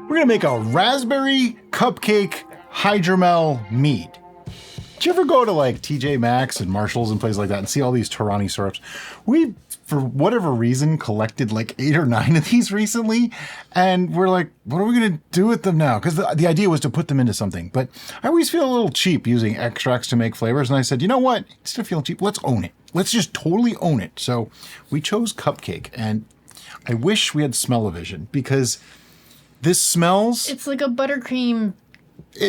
We're gonna make a raspberry cupcake hydromel mead. Did you ever go to like TJ Maxx and Marshalls and places like that and see all these Torani syrups? We, for whatever reason, collected like 8 or 9 of these recently, and we're like, what are we gonna do with them now? Because the idea was to put them into something, but I always feel a little cheap using extracts to make flavors, and I said, you know what? Instead of feeling cheap, let's own it. Let's just totally own it. So we chose cupcake, and I wish we had smell-o-vision because this smells... It's like a buttercream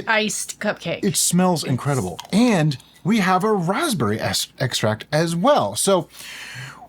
iced cupcake. It smells incredible. And we have a raspberry extract as well. So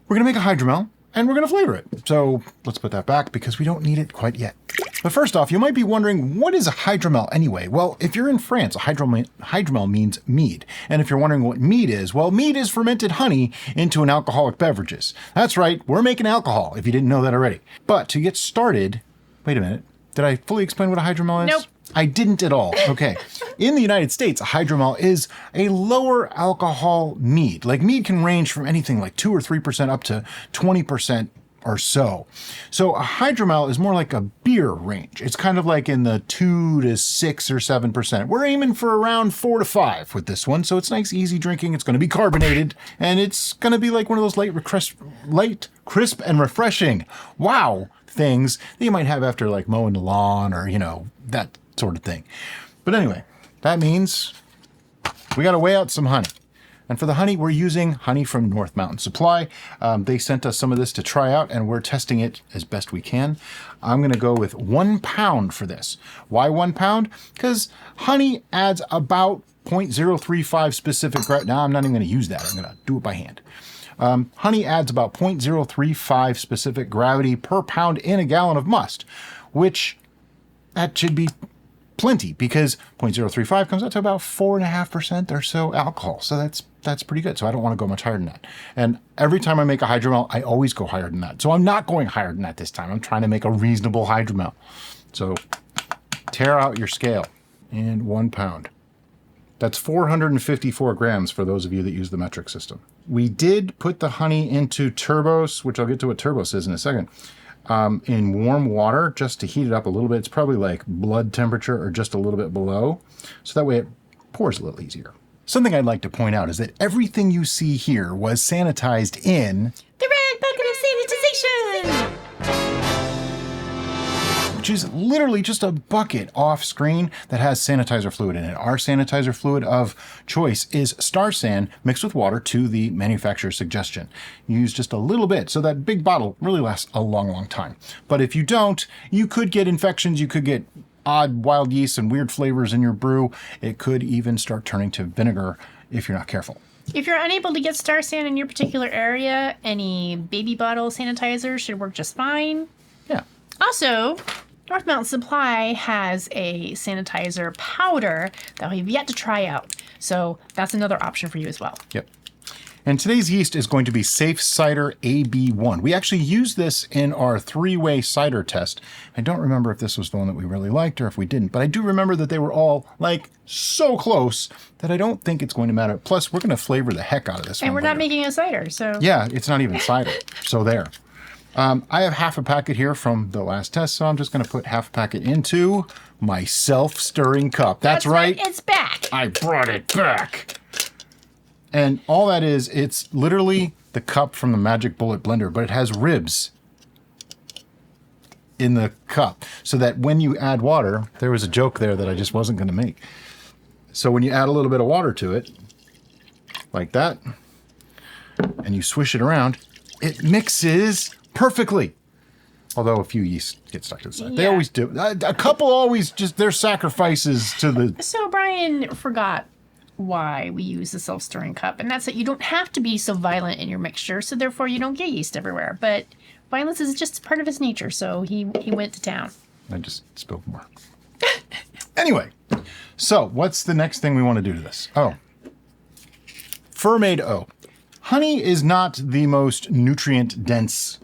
we're going to make a hydromel and we're going to flavor it. So let's put that back because we don't need it quite yet. But first off, you might be wondering, what is a hydromel anyway? Well, if you're in France, a hydromel means mead. And if you're wondering what mead is, well, mead is fermented honey into an alcoholic beverages. That's right, we're making alcohol, if you didn't know that already. But to get started, wait a minute, did I fully explain what a hydromel is? Nope. I didn't at all. Okay. In the United States, a hydromel is a lower alcohol mead. Like mead can range from anything like 2 or 3% up to 20% or so. So a hydromel is more like a beer range. It's kind of like in the 2 to 6 or 7%. We're aiming for around 4 to 5 with this one. So it's nice, easy drinking. It's going to be carbonated and it's going to be like one of those light, crisp and refreshing, wow, things that you might have after like mowing the lawn or, you know, that sort of thing. But anyway, that means we got to weigh out some honey. And for the honey, we're using honey from North Mountain Supply. They sent us some of this to try out and we're testing it as best we can. I'm going to go with 1 pound for this. Why 1 pound? Because honey adds about 0.035 specific gravity. Now I'm not even going to use that. I'm going to do it by hand. Honey adds about 0.035 specific gravity per pound in a gallon of must, which that should be plenty because 0.035 comes out to about 4.5% or so alcohol. So that's pretty good. So I don't want to go much higher than that. And every time I make a hydromel, I always go higher than that. So I'm not going higher than that this time. I'm trying to make a reasonable hydromel. So tear out your scale and 1 pound. That's 454 grams for those of you that use the metric system. We did put the honey into turbos, which I'll get to what turbos is in a second, in warm water just to heat it up a little bit. It's probably like blood temperature or just a little bit below. So that way it pours a little easier. Something I'd like to point out is that everything you see here was sanitized in the red bucket of sanitization! Which is literally just a bucket off screen that has sanitizer fluid in it. Our sanitizer fluid of choice is Star San mixed with water to the manufacturer's suggestion. Use just a little bit, so that big bottle really lasts a long, long time. But if you don't, you could get infections, you could get odd wild yeast and weird flavors in your brew. It could even start turning to vinegar if you're not careful. If you're unable to get Star San in your particular area, any baby bottle sanitizer should work just fine. Yeah. Also, North Mountain Supply has a sanitizer powder that we've yet to try out. So that's another option for you as well. Yep. And today's yeast is going to be Safe Cider AB1. We actually used this in our 3-way cider test. I don't remember if this was the one that we really liked or if we didn't, but I do remember that they were all like so close that I don't think it's going to matter. Plus, we're going to flavor the heck out of this one. And we're later. not making a cider, so... Yeah, it's not even cider. So there. I have half a packet here from the last test, so I'm just going to put half a packet into my self-stirring cup. That's right. It's back. I brought it back. And all that is, it's literally the cup from the Magic Bullet blender, but it has ribs in the cup so that when you add water, there was a joke there that I just wasn't going to make. So when you add a little bit of water to it, like that, and you swish it around, it mixes perfectly. Although a few yeast get stuck to the side. Yeah. They always do. A couple always just, their sacrifices to the... So Brian forgot why we use the self-stirring cup, and that's that you don't have to be so violent in your mixture, so therefore you don't get yeast everywhere. But violence is just part of his nature, so he went to town. I just spilled more. Anyway, so what's the next thing we want to do to this? Oh, fermade. Honey is not the most nutrient-dense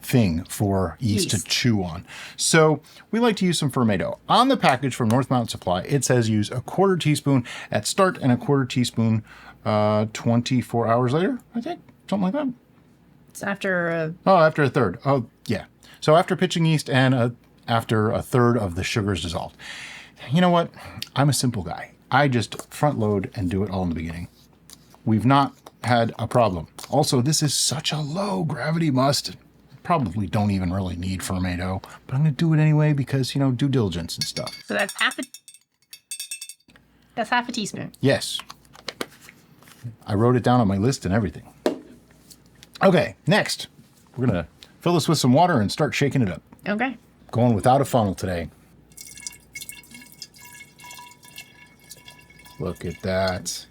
thing for yeast to chew on. So we like to use some fermado. On the package from North Mountain Supply, it says use a 1/4 teaspoon at start and a 1/4 teaspoon 24 hours later, I think. Something like that. It's after after a third. Oh, yeah. So after pitching yeast and after a third of the sugar is dissolved. You know what? I'm a simple guy. I just front load and do it all in the beginning. We've not had a problem. Also, this is such a low gravity must. Probably don't even really need fermento, but I'm going to do it anyway because, you know, due diligence and stuff. So that's half a teaspoon. Yes. I wrote it down on my list and everything. Okay, next, we're going to fill this with some water and start shaking it up. Okay. Going without a funnel today. Look at that.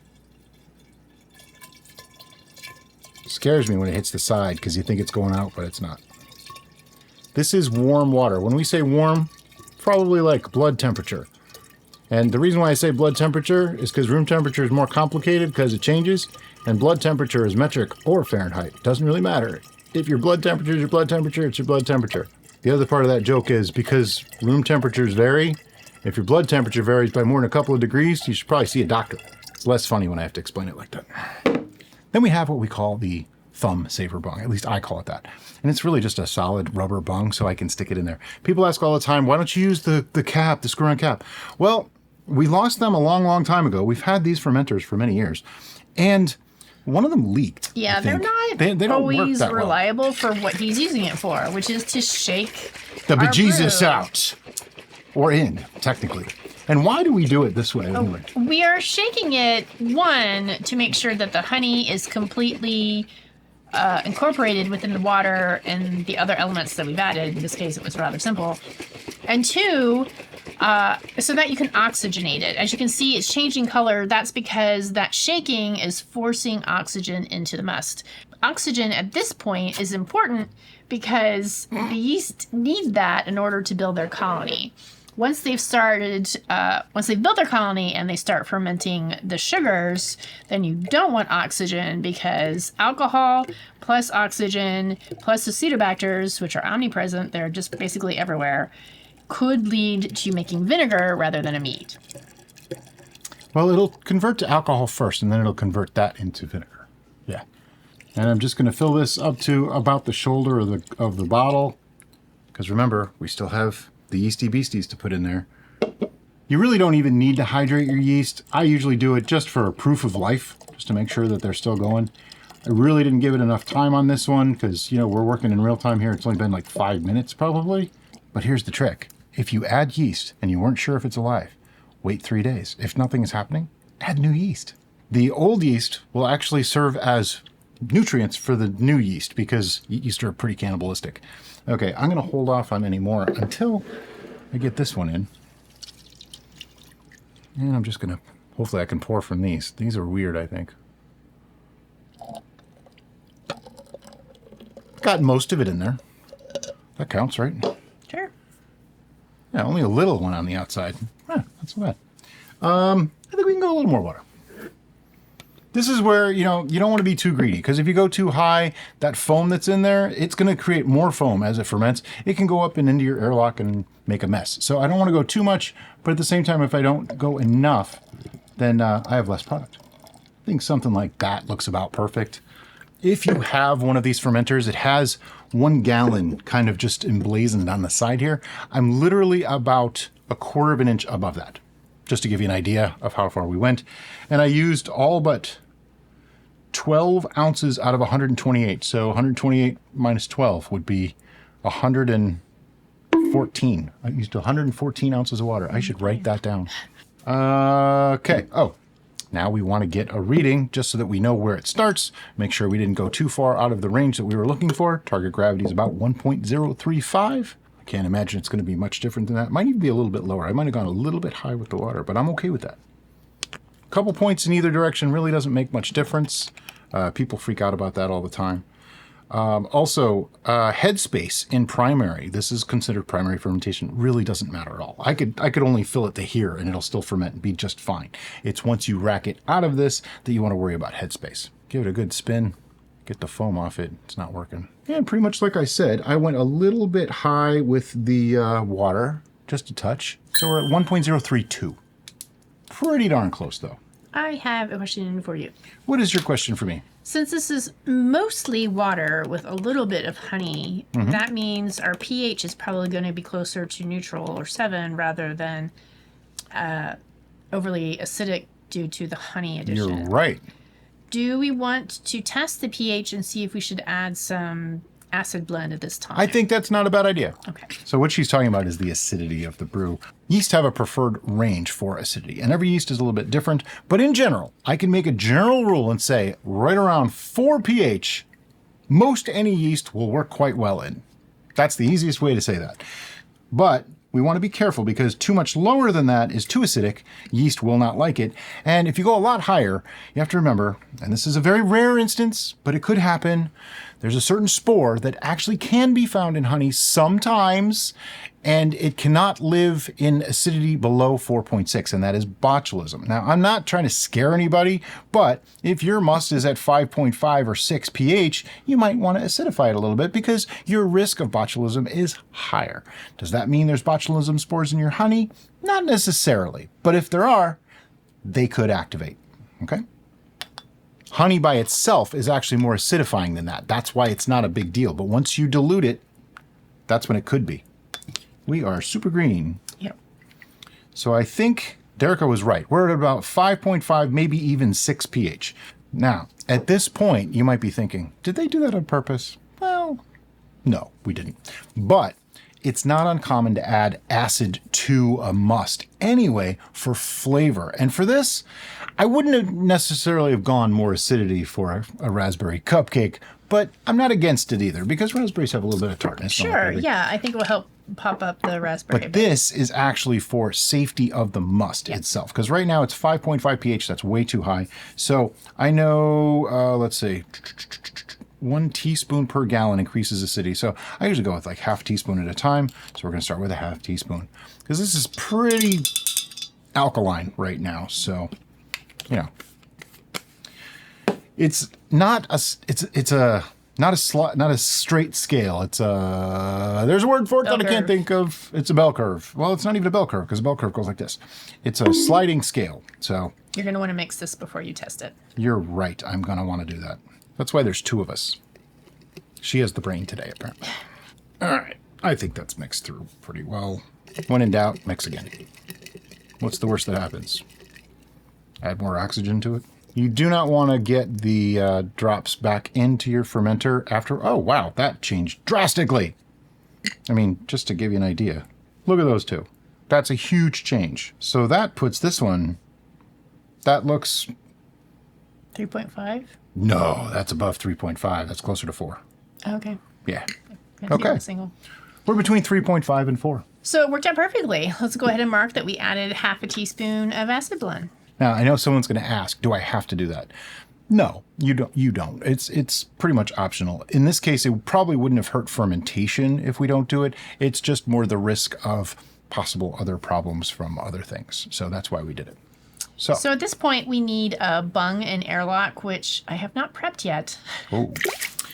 It scares me when it hits the side because you think it's going out, but it's not. This is warm water. When we say warm, probably like blood temperature. And the reason why I say blood temperature is because room temperature is more complicated because it changes, and blood temperature is metric or Fahrenheit. It doesn't really matter. If your blood temperature is your blood temperature, it's your blood temperature. The other part of that joke is because room temperatures vary, if your blood temperature varies by more than a couple of degrees, you should probably see a doctor. It's less funny when I have to explain it like that. Then we have what we call the thumb saver bung. At least I call it that. And it's really just a solid rubber bung so I can stick it in there. People ask all the time, why don't you use the cap, the screw-on cap? Well, we lost them a long, long time ago. We've had these fermenters for many years. And one of them leaked. Yeah, they're not they don't always work that reliable for what he's using it for, which is to shake the our bejesus brew. out. Or in, technically. And why do we do it this way anyway? We are shaking it, one, to make sure that the honey is completely incorporated within the water and the other elements that we've added. In this case, it was rather simple. And two, so that you can oxygenate it. As you can see, it's changing color. That's because that shaking is forcing oxygen into the must. Oxygen at this point is important because the yeast need that in order to build their colony. Once they've built their colony and they start fermenting the sugars, then you don't want oxygen because alcohol plus oxygen plus acetobacters, which are omnipresent, they're just basically everywhere, could lead to making vinegar rather than a mead. Well, it'll convert to alcohol first, and then it'll convert that into vinegar. Yeah. And I'm just going to fill this up to about the shoulder of the bottle, because remember, we still have the yeasty beasties to put in there. You really don't even need to hydrate your yeast. I usually do it just for a proof of life, just to make sure that they're still going. I really didn't give it enough time on this one because, you know, we're working in real time here. It's only been like 5 minutes probably. But here's the trick. If you add yeast and you weren't sure if it's alive, wait 3 days. If nothing is happening, add new yeast. The old yeast will actually serve as nutrients for the new yeast because yeast are pretty cannibalistic. Okay, I'm going to hold off on any more until I get this one in. And I'm just going to, hopefully I can pour from these. These are weird, I think. Got most of it in there. That counts, right? Sure. Yeah, only a little one on the outside. That's not bad. I think we can go a little more water. This is where, you know, you don't want to be too greedy because if you go too high, that foam that's in there, it's going to create more foam as it ferments. It can go up and into your airlock and make a mess. So I don't want to go too much, but at the same time, if I don't go enough, then I have less product. I think something like that looks about perfect. If you have one of these fermenters, it has 1 gallon kind of just emblazoned on the side here. I'm literally about 1/4 of an inch above that, just to give you an idea of how far we went. And I used all but 12 ounces out of 128. So 128 minus 12 would be 114. I used 114 ounces of water. I should write that down. Okay. Oh, now we want to get a reading just so that we know where it starts. Make sure we didn't go too far out of the range that we were looking for. Target gravity is about 1.035. I can't imagine it's going to be much different than that. It might even be a little bit lower. I might have gone a little bit high with the water, but I'm okay with that. A couple points in either direction really doesn't make much difference. People freak out about that all the time. Also, headspace in primary, this is considered primary fermentation, really doesn't matter at all. I could only fill it to here and it'll still ferment and be just fine. It's once you rack it out of this that you want to worry about headspace. Give it a good spin, get the foam off it. It's not working. And pretty much like I said, I went a little bit high with the water, just a touch. So we're at 1.032. Pretty darn close though. I have a question for you. What is your question for me? Since this is mostly water with a little bit of honey, that means our pH is probably going to be closer to neutral or 7 rather than overly acidic due to the honey addition. You're right. Do we want to test the pH and see if we should add some acid blend at this time? I think that's not a bad idea. Okay. So what she's talking about is the acidity of the brew. Yeast have a preferred range for acidity, and every yeast is a little bit different. But in general, I can make a general rule and say right around 4 pH, most any yeast will work quite well in. That's the easiest way to say that. But we want to be careful because too much lower than that is too acidic. Yeast will not like it. And if you go a lot higher, you have to remember, and this is a very rare instance, but it could happen, there's a certain spore that actually can be found in honey sometimes, and it cannot live in acidity below 4.6, and that is botulism. Now, I'm not trying to scare anybody, but if your must is at 5.5 or 6 pH, you might want to acidify it a little bit because your risk of botulism is higher. Does that mean there's botulism spores in your honey? Not necessarily, but if there are, they could activate, okay? Honey by itself is actually more acidifying than that. That's why it's not a big deal. But once you dilute it, that's when it could be. We are super green. Yep. So I think Derica was right. We're at about 5.5, maybe even 6 pH. Now, at this point, you might be thinking, did they do that on purpose? Well, no, we didn't. But it's not uncommon to add acid to a must anyway for flavor. And for this, I wouldn't have necessarily have gone more acidity for a raspberry cupcake, but I'm not against it either because raspberries have a little bit of tartness. Sure, yeah, I think it will help pop up the raspberry. But this is actually for safety of the must itself, because right now it's 5.5 pH. That's way too high. So I know, let's see, 1 teaspoon per gallon increases acidity. So I usually go with like half teaspoon at a time. So we're going to start with a half teaspoon because this is pretty alkaline right now. So, you know, it's not a straight scale. It's there's a word for it that I can't think of. It's a bell curve. Well, it's not even a bell curve because a bell curve goes like this. It's a sliding scale. So you're going to want to mix this before you test it. You're right. I'm going to want to do that. That's why there's 2 of us. She has the brain today, apparently. All right. I think that's mixed through pretty well. When in doubt, mix again. What's the worst that happens? Add more oxygen to it. You do not want to get the drops back into your fermenter after... Oh, wow, that changed drastically. I mean, just to give you an idea. Look at those 2. That's a huge change. So that puts this one... That looks... 3.5? No, that's above 3.5. That's closer to 4. Okay. Yeah. Okay. Single. We're between 3.5 and 4. So it worked out perfectly. Let's go ahead and mark that we added half a teaspoon of acid blend. Now, I know someone's going to ask, do I have to do that? No, you don't. It's pretty much optional. In this case, it probably wouldn't have hurt fermentation if we don't do it. It's just more the risk of possible other problems from other things. So that's why we did it. So at this point, we need a bung and airlock, which I have not prepped yet. Oh.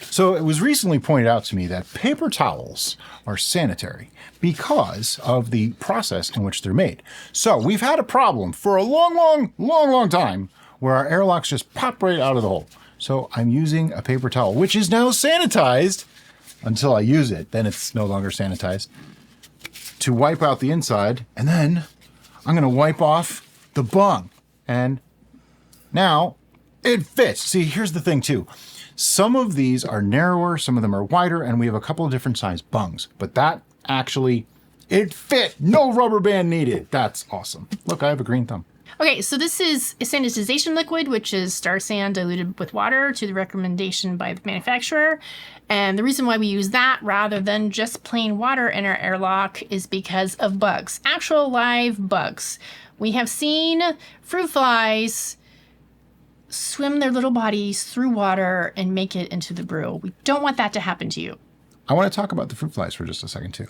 So it was recently pointed out to me that paper towels are sanitary because of the process in which they're made. So we've had a problem for a long time where our airlocks just pop right out of the hole. So I'm using a paper towel, which is now sanitized until I use it. Then it's no longer sanitized, to wipe out the inside. And then I'm going to wipe off the bung. And now it fits. See, here's the thing too. Some of these are narrower, some of them are wider, and we have a couple of different size bungs. But that actually, it fit. No rubber band needed. That's awesome. Look, I have a green thumb. Okay, so this is a sanitization liquid, which is Star San diluted with water to the recommendation by the manufacturer. And the reason why we use that rather than just plain water in our airlock is because of bugs, actual live bugs. We have seen fruit flies swim their little bodies through water and make it into the brew. We don't want that to happen to you. I want to talk about the fruit flies for just a second too.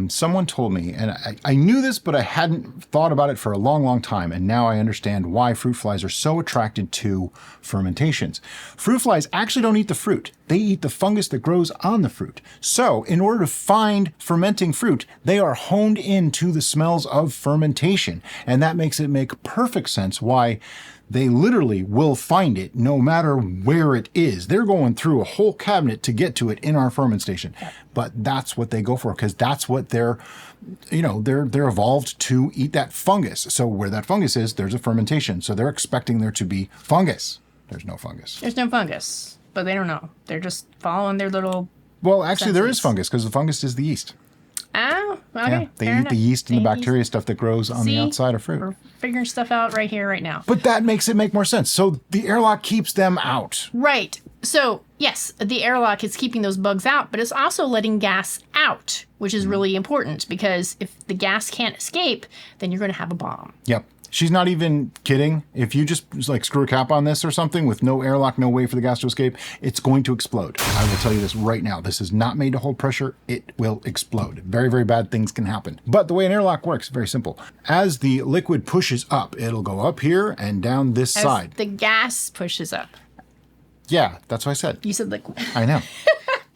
Someone told me, and I knew this, but I hadn't thought about it for a long time, and now I understand why fruit flies are so attracted to fermentations. Fruit flies actually don't eat the fruit. They eat the fungus that grows on the fruit. So in order to find fermenting fruit, they are honed into the smells of fermentation, and that makes it make perfect sense why They literally will find it no matter where it is. They're going through a whole cabinet to get to it in our ferment station. But that's what they go for, because that's what they're evolved to eat, that fungus. So where that fungus is, there's a fermentation. So they're expecting there to be fungus. There's no fungus. There's no fungus, but they don't know. They're just following their little... Well, actually, there is senses. fungus, because the fungus is the yeast. Oh, okay. Yeah, they fair eat enough. the yeast and the They bacteria stuff that grows on the outside of fruit. We're figuring stuff out right here, right now. But that makes it make more sense. So the airlock keeps them out. Right. So, yes, the airlock is keeping those bugs out, but it's also letting gas out, which is really important, because if the gas can't escape, then you're going to have a bomb. Yep. She's not even kidding. If you just like screw a cap on this or something with no airlock, no way for the gas to escape, it's going to explode. I will tell you this right now. This is not made to hold pressure. It will explode. Very, very bad things can happen. But the way an airlock works is very simple. As the liquid pushes up, it'll go up here and down this side. The gas pushes up. Yeah, that's what I said. You said liquid. I know.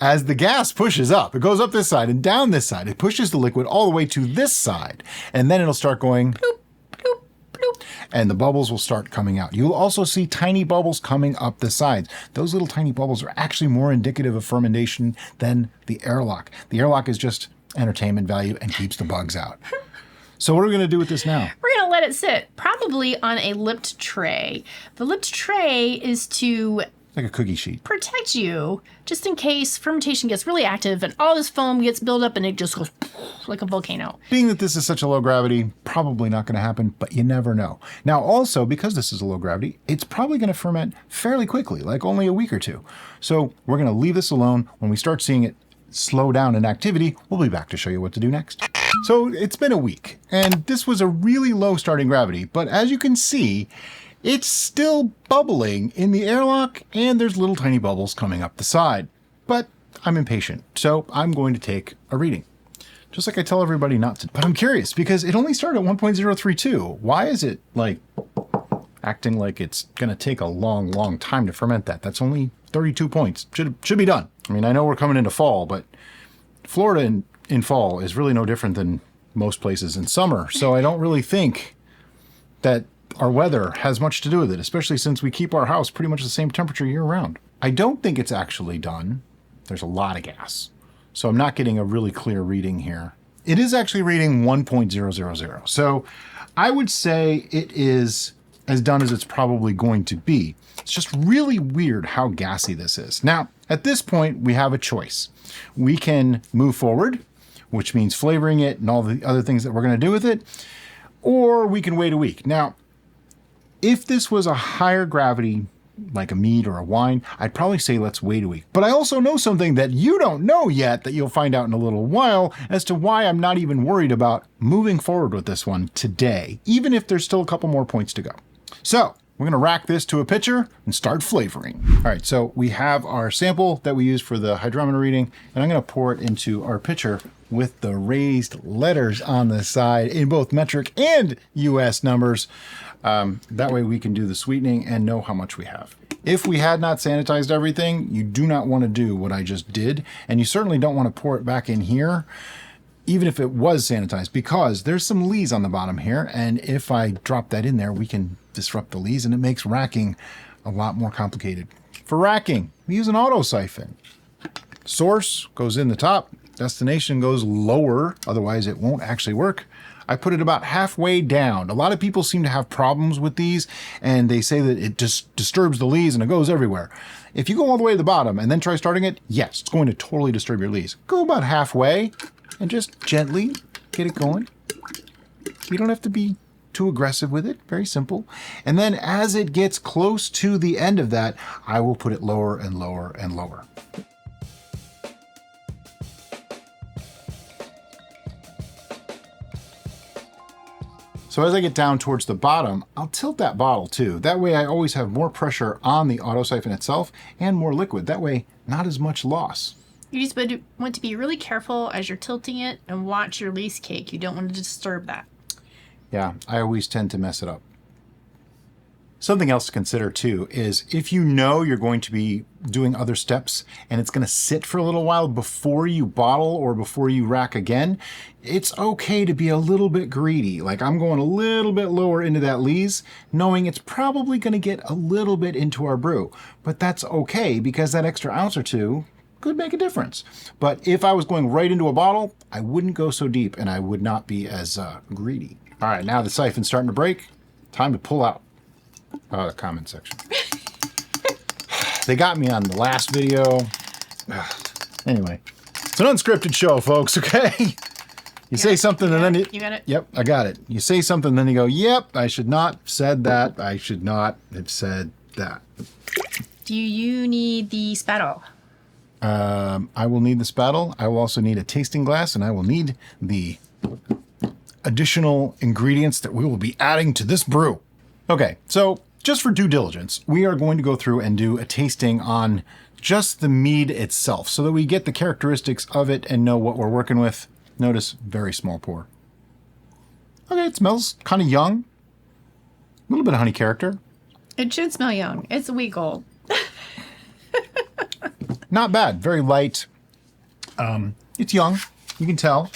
As the gas pushes up, it goes up this side and down this side. It pushes the liquid all the way to this side. And then it'll start going... Bloop, bloop, bloop. And the bubbles will start coming out. You'll also see tiny bubbles coming up the sides. Those little tiny bubbles are actually more indicative of fermentation than the airlock. The airlock is just entertainment value and keeps the bugs out. So what are we going to do with this now? We're going to let it sit, probably on a lipped tray. The lipped tray is to Like a cookie sheet. protect you just in case fermentation gets really active and all this foam gets built up and it just goes like a volcano. Being that this is such a low gravity, probably not going to happen, but you never know. Now also, because this is a low gravity, it's probably going to ferment fairly quickly, like only a week or two. So we're going to leave this alone. When we start seeing it slow down in activity, we'll be back to show you what to do next. So it's been a week, and this was a really low starting gravity, but as you can see, it's still bubbling in the airlock, and there's little tiny bubbles coming up the side. But I'm impatient, so I'm going to take a reading. Just like I tell everybody not to. But I'm curious, because it only started at 1.032. Why is it, like, acting like it's going to take a long, long time to ferment that? That's only 32 points. Should be done. I mean, I know we're coming into fall, but Florida in fall is really no different than most places in summer. So I don't really think that our weather has much to do with it, especially since we keep our house pretty much the same temperature year round. I don't think it's actually done. There's a lot of gas. So I'm not getting a really clear reading here. It is actually reading 1.000. So I would say it is as done as it's probably going to be. It's just really weird how gassy this is. Now, at this point, we have a choice. We can move forward, which means flavoring it and all the other things that we're going to do with it, or we can wait a week. Now, if this was a higher gravity, like a mead or a wine, I'd probably say let's wait a week. But I also know something that you don't know yet that you'll find out in a little while as to why I'm not even worried about moving forward with this one today, even if there's still a couple more points to go. So we're going to rack this to a pitcher and start flavoring. All right, so we have our sample that we used for the hydrometer reading, and I'm going to pour it into our pitcher with the raised letters on the side in both metric and US numbers. That way we can do the sweetening and know how much we have. If we had not sanitized everything, you do not want to do what I just did, and you certainly don't want to pour it back in here, even if it was sanitized, because there's some lees on the bottom here, and if I drop that in there, we can disrupt the lees, and it makes racking a lot more complicated. For racking, we use an auto siphon. Source goes in the top, destination goes lower, otherwise it won't actually work. I put it about halfway down. A lot of people seem to have problems with these, and they say that it just disturbs the lees and it goes everywhere. If you go all the way to the bottom and then try starting it, yes, it's going to totally disturb your lees. Go about halfway and just gently get it going. You don't have to be too aggressive with it. Very simple. And then as it gets close to the end of that, I will put it lower and lower and lower. So as I get down towards the bottom, I'll tilt that bottle too. That way I always have more pressure on the auto siphon itself and more liquid. That way, not as much loss. You just want to be really careful as you're tilting it and watch your lees cake. You don't want to disturb that. Yeah, I always tend to mess it up. Something else to consider too is if you know you're going to be doing other steps and it's going to sit for a little while before you bottle or before you rack again, it's okay to be a little bit greedy. Like I'm going a little bit lower into that lees, knowing it's probably going to get a little bit into our brew. But that's okay because that extra ounce or two could make a difference. But if I was going right into a bottle, I wouldn't go so deep and I would not be as greedy. All right, now the siphon's starting to break. Time to pull out. Oh, the comment section. They got me on the last video. Anyway, it's an unscripted show, folks, okay? You say something and then you got it? Yep, I got it. You say something, then you go, yep, I should not have said that. I should not have said that. Do you need the spattle? I will need the spattle. I will also need a tasting glass, and I will need the additional ingredients that we will be adding to this brew. Okay, so just for due diligence, we are going to go through and do a tasting on just the mead itself so that we get the characteristics of it and know what we're working with. Notice, very small pour. Okay, it smells kind of young. A little bit of honey character. It should smell young. It's a week old. Not bad, very light. It's young, you can tell,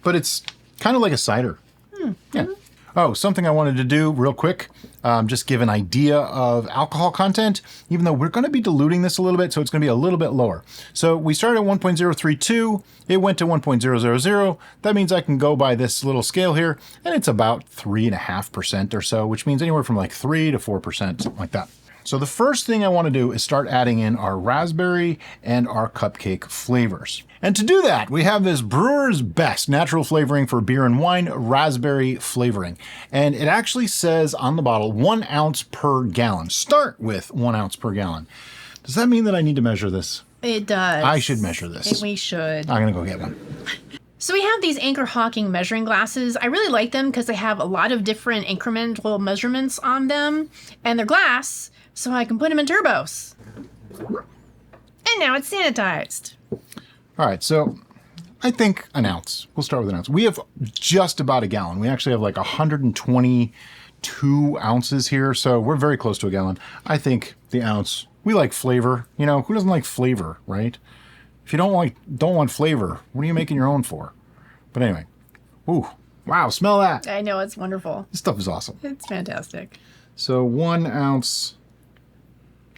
but it's kind of like a cider. Yeah. Oh, something I wanted to do real quick, just give an idea of alcohol content, even though we're going to be diluting this a little bit, so it's going to be a little bit lower. So we started at 1.032, it went to 1.000. That means I can go by this little scale here, and it's about 3.5% or so, which means anywhere from like 3 to 4%, something like that. So the first thing I want to do is start adding in our raspberry and our cupcake flavors. And to do that, we have this Brewer's Best natural flavoring for beer and wine, raspberry flavoring. And it actually says on the bottle 1 ounce per gallon. Start with 1 ounce per gallon. Does that mean that I need to measure this? It does. I should measure this. We should. I'm going to go get one. So we have these Anchor Hawking measuring glasses. I really like them because they have a lot of different incremental measurements on them. And they're glass, so I can put them in turbos. And now it's sanitized. All right, so I think an ounce. We'll start with an ounce. We have just about a gallon. We actually have like 122 ounces here, so we're very close to a gallon. I think the ounce. We like flavor. You know, who doesn't like flavor, right? If you don't want flavor, what are you making your own for? But anyway, ooh, wow, smell that. I know, it's wonderful. This stuff is awesome. It's fantastic. So 1 ounce.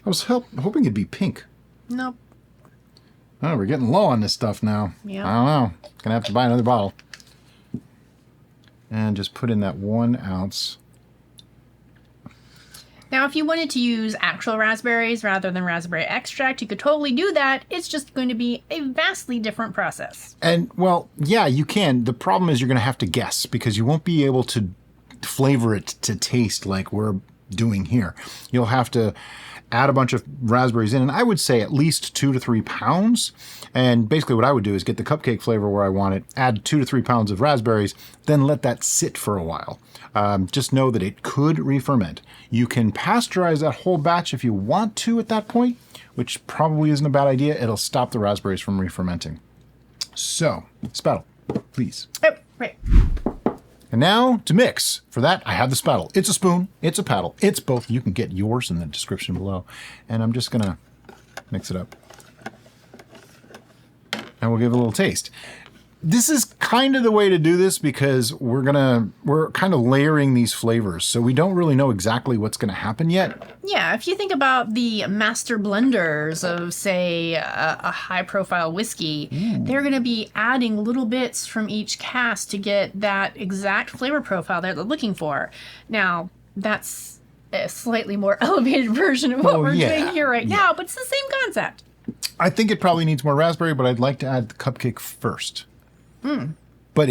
I was hoping it'd be pink. Nope. Oh, we're getting low on this stuff now. Yeah. I don't know. Gonna have to buy another bottle. And just put in that 1 ounce. Now, if you wanted to use actual raspberries rather than raspberry extract, you could totally do that. It's just going to be a vastly different process. And, well, yeah, you can. The problem is you're going to have to guess because you won't be able to flavor it to taste like we're doing here. You'll have to add a bunch of raspberries in, and I would say at least 2 to 3 pounds. And basically what I would do is get the cupcake flavor where I want it, add 2 to 3 pounds of raspberries, then let that sit for a while. Just know that it could re-ferment. You can pasteurize that whole batch if you want to at that point, which probably isn't a bad idea. It'll stop the raspberries from re-fermenting. So, spattle, please. Oh, right. And now to mix. For that, I have the spattle. It's a spoon, it's a paddle, it's both. You can get yours in the description below. And I'm just gonna mix it up. And we'll give it a little taste. This is kind of the way to do this because we're kind of layering these flavors. So we don't really know exactly what's gonna happen yet. Yeah, if you think about the master blenders of, say, a high-profile whiskey, they're going to be adding little bits from each cask to get that exact flavor profile that they're looking for. Now, that's a slightly more elevated version of what we're doing here right now, but it's the same concept. I think it probably needs more raspberry, but I'd like to add the cupcake first. But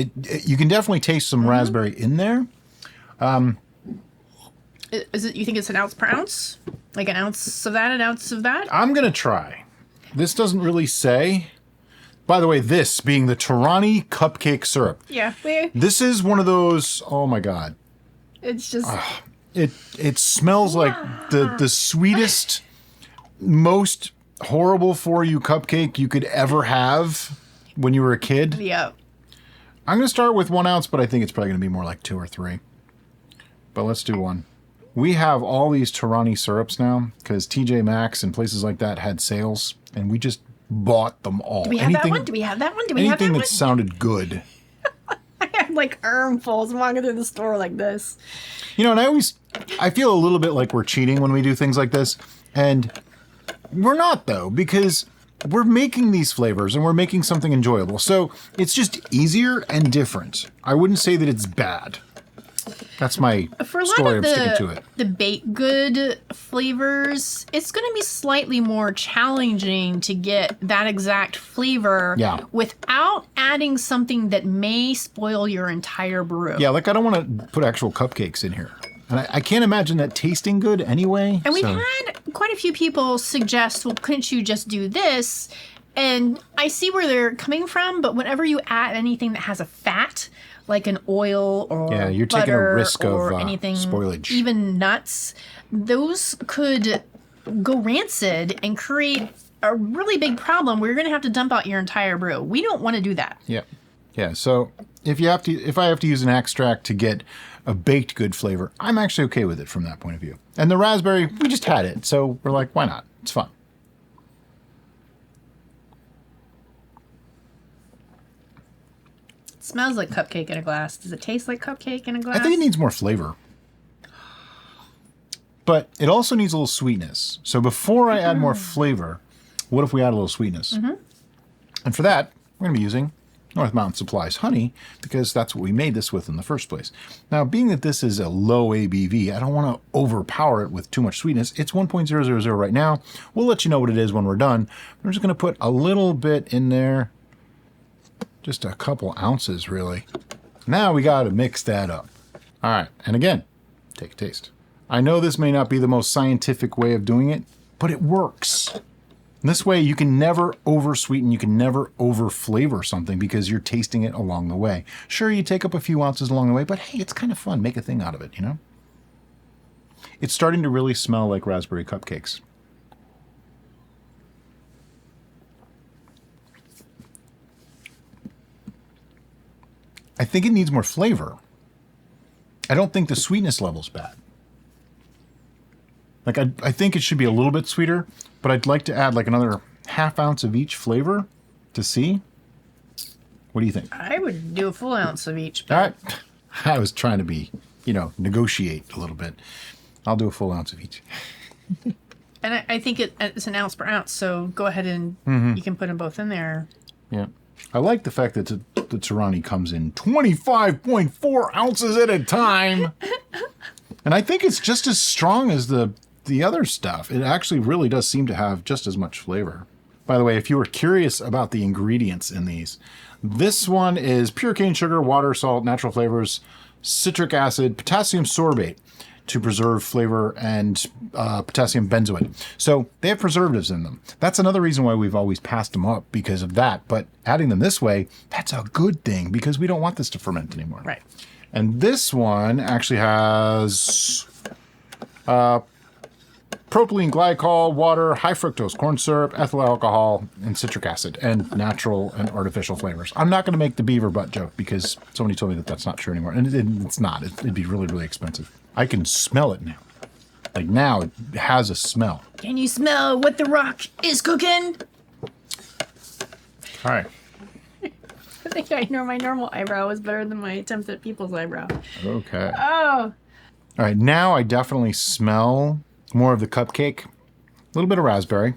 you can definitely taste some raspberry in there. Is it? You think it's an ounce per ounce? Like an ounce of that, an ounce of that? I'm going to try. This doesn't really say. By the way, this being the Torani cupcake syrup. Yeah. This is one of those, oh my God. It's just... It smells like the sweetest, most horrible for you cupcake you could ever have when you were a kid. Yeah. I'm going to start with 1 ounce, but I think it's probably going to be more like 2 or 3. But let's do 1. We have all these Torani syrups now because TJ Maxx and places like that had sales, and we just bought them all. Do we have that one? Do we have that one? Do we have that anything one? that sounded good. I have like armfuls walking through the store like this. You know, and I feel a little bit like we're cheating when we do things like this, and we're not though, because we're making these flavors and we're making something enjoyable. So it's just easier and different. I wouldn't say that it's bad. That's my For a lot story. of I'm sticking to it. the baked good flavors, it's going to be slightly more challenging to get that exact flavor without adding something that may spoil your entire brew. Yeah, like I don't want to put actual cupcakes in here. And I can't imagine that tasting good anyway. And we've had quite a few people suggest, well, couldn't you just do this? And I see where they're coming from, but whenever you add anything that has a fat, like an oil or you're taking a risk or of anything, spoilage. Even nuts, those could go rancid and create a really big problem where you're going to have to dump out your entire brew. We don't want to do that. Yeah. Yeah. So if I have to use an extract to get a baked good flavor, I'm actually okay with it from that point of view. And the raspberry, we just had it. So we're like, why not? It's fun. It smells like cupcake in a glass. Does it taste like cupcake in a glass? I think it needs more flavor. But it also needs a little sweetness. So before I add more flavor, what if we add a little sweetness? And for that, we're going to be using North Mountain Supply's honey, because that's what we made this with in the first place. Now, being that this is a low ABV, I don't want to overpower it with too much sweetness. It's 1.000 right now. We'll let you know what it is when we're done. We're just going to put a little bit in there. Just a couple ounces, really. Now we got to mix that up. All right, and again, take a taste. I know this may not be the most scientific way of doing it, but it works. This way you can never over-sweeten, you can never over-flavor something because you're tasting it along the way. Sure, you take up a few ounces along the way, but hey, it's kind of fun. Make a thing out of it, you know? It's starting to really smell like raspberry cupcakes. I think it needs more flavor. I don't think the sweetness level's bad. Like, I think it should be a little bit sweeter, but I'd like to add like another half ounce of each flavor to see. What do you think? I would do a full ounce of each. All right. I was trying to be, negotiate a little bit. I'll do a full ounce of each. And I think it's an ounce per ounce, so go ahead and you can put them both in there. Yeah. I like the fact that the Torani comes in 25.4 ounces at a time. And I think it's just as strong as the other stuff. It actually really does seem to have just as much flavor. By the way, if you were curious about the ingredients in these, this one is pure cane sugar, water, salt, natural flavors, citric acid, potassium sorbate to preserve flavor, and potassium benzoate. So they have preservatives in them. That's another reason why we've always passed them up, because of that. But adding them this way, that's a good thing because we don't want this to ferment anymore. Right. And this one actually has propylene glycol, water, high fructose corn syrup, ethyl alcohol, and citric acid, and natural and artificial flavors. I'm not going to make the beaver butt joke because somebody told me that that's not true anymore. And it's not. It'd be really, really expensive. I can smell it now. Like now it has a smell. Can you smell what the rock is cooking? All right. I think I know my normal eyebrow was better than my attempt at people's eyebrow. Okay. Oh. All right. Now I definitely smell more of the cupcake. A little bit of raspberry.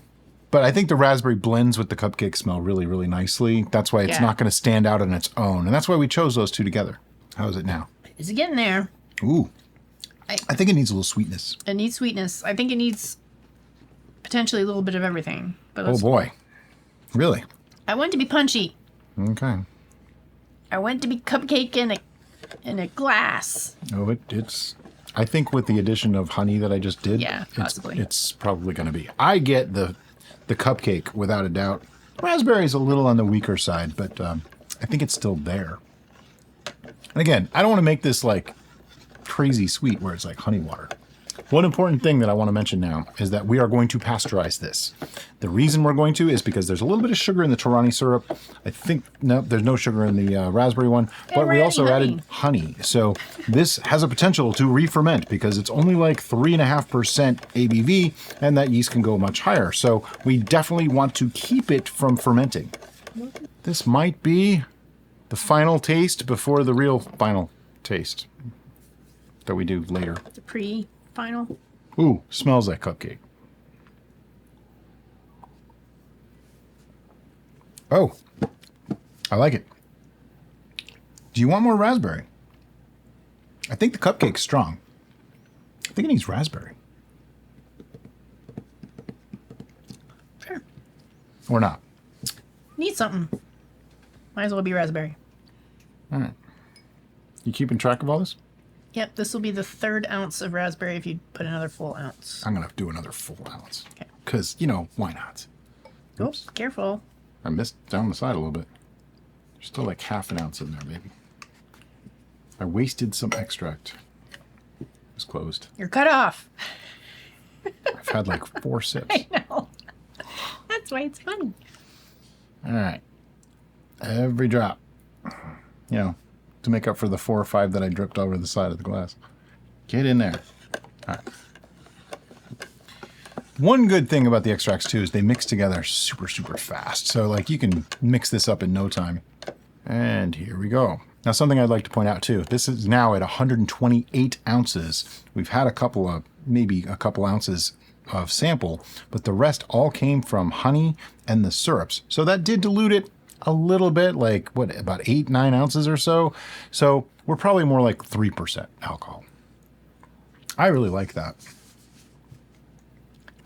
But I think the raspberry blends with the cupcake smell really, really nicely. That's why it's not going to stand out on its own. And that's why we chose those two together. How is it now? Is it getting there? Ooh. I think it needs a little sweetness. It needs sweetness. I think it needs potentially a little bit of everything. But Oh, boy. Really? I want it to be punchy. Okay. I want it to be cupcake in a glass. Oh, it's... I think with the addition of honey that I just did, possibly. It's probably going to be. I get the cupcake without a doubt. Raspberry is a little on the weaker side, but I think it's still there. And again, I don't want to make this like crazy sweet where it's like honey water. One important thing that I want to mention now is that we are going to pasteurize this. The reason we're going to is because there's a little bit of sugar in the Torani syrup. I think, no, there's no sugar in the raspberry one, but we also added honey. So this has a potential to re-ferment because it's only like 3.5% ABV, and that yeast can go much higher. So we definitely want to keep it from fermenting. This might be the final taste before the real final taste that we do later. The pre-final. Ooh, smells like cupcake. Oh, I like it. Do you want more raspberry? I think the cupcake's strong. I think it needs raspberry. Sure. Or not. Need something. Might as well be raspberry. All right. You keeping track of all this? Yep, this will be the 3rd ounce of raspberry if you put another full ounce. I'm going to do another full ounce. Okay. Because, you know, why not? Oops, careful. I missed down the side a little bit. There's still like half an ounce in there, baby. I wasted some extract. It's closed. You're cut off. I've had like 4 sips. I know. That's why it's funny. All right. Every drop. You know, to make up for the 4 or 5 that I dripped over the side of the glass. Get in there. All right. One good thing about the extracts too is they mix together super, super fast. So like you can mix this up in no time. And here we go. Now something I'd like to point out too, this is now at 128 ounces. We've had maybe a couple ounces of sample, but the rest all came from honey and the syrups. So that did dilute it a little bit, like what, about 8-9 ounces or so. So we're probably more like 3% alcohol. I really like that.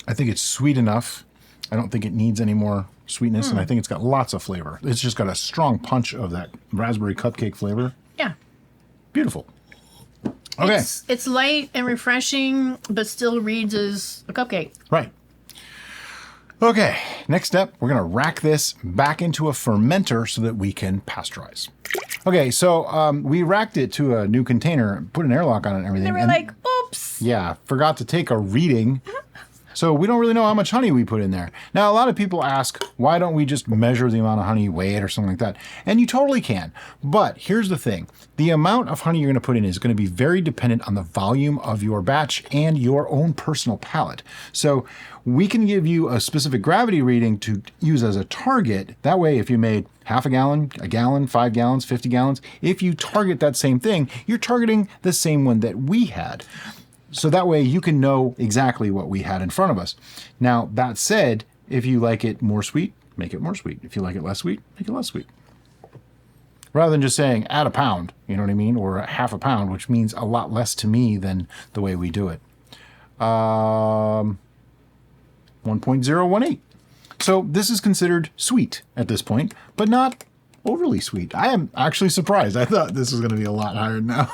I think it's sweet enough. I don't think it needs any more sweetness, and I think it's got lots of flavor. It's just got a strong punch of that raspberry cupcake flavor. Yeah. Beautiful. Okay. It's light and refreshing, but still reads as a cupcake. Right. Okay, next step, we're going to rack this back into a fermenter so that we can pasteurize. Okay, so we racked it to a new container, put an airlock on it and everything. They were like, oops. Yeah, forgot to take a reading. So we don't really know how much honey we put in there. Now, a lot of people ask, why don't we just measure the amount of honey, weigh it or something like that? And you totally can. But here's the thing. The amount of honey you're going to put in is going to be very dependent on the volume of your batch and your own personal palate. So we can give you a specific gravity reading to use as a target. That way, if you made half a gallon, 5 gallons, 50 gallons, if you target that same thing, you're targeting the same one that we had. So that way you can know exactly what we had in front of us. Now, that said, if you like it more sweet, make it more sweet. If you like it less sweet, make it less sweet. Rather than just saying add a pound, you know what I mean? Or a half a pound, which means a lot less to me than the way we do it. 1.018. So this is considered sweet at this point, but not overly sweet. I am actually surprised. I thought this was going to be a lot higher now.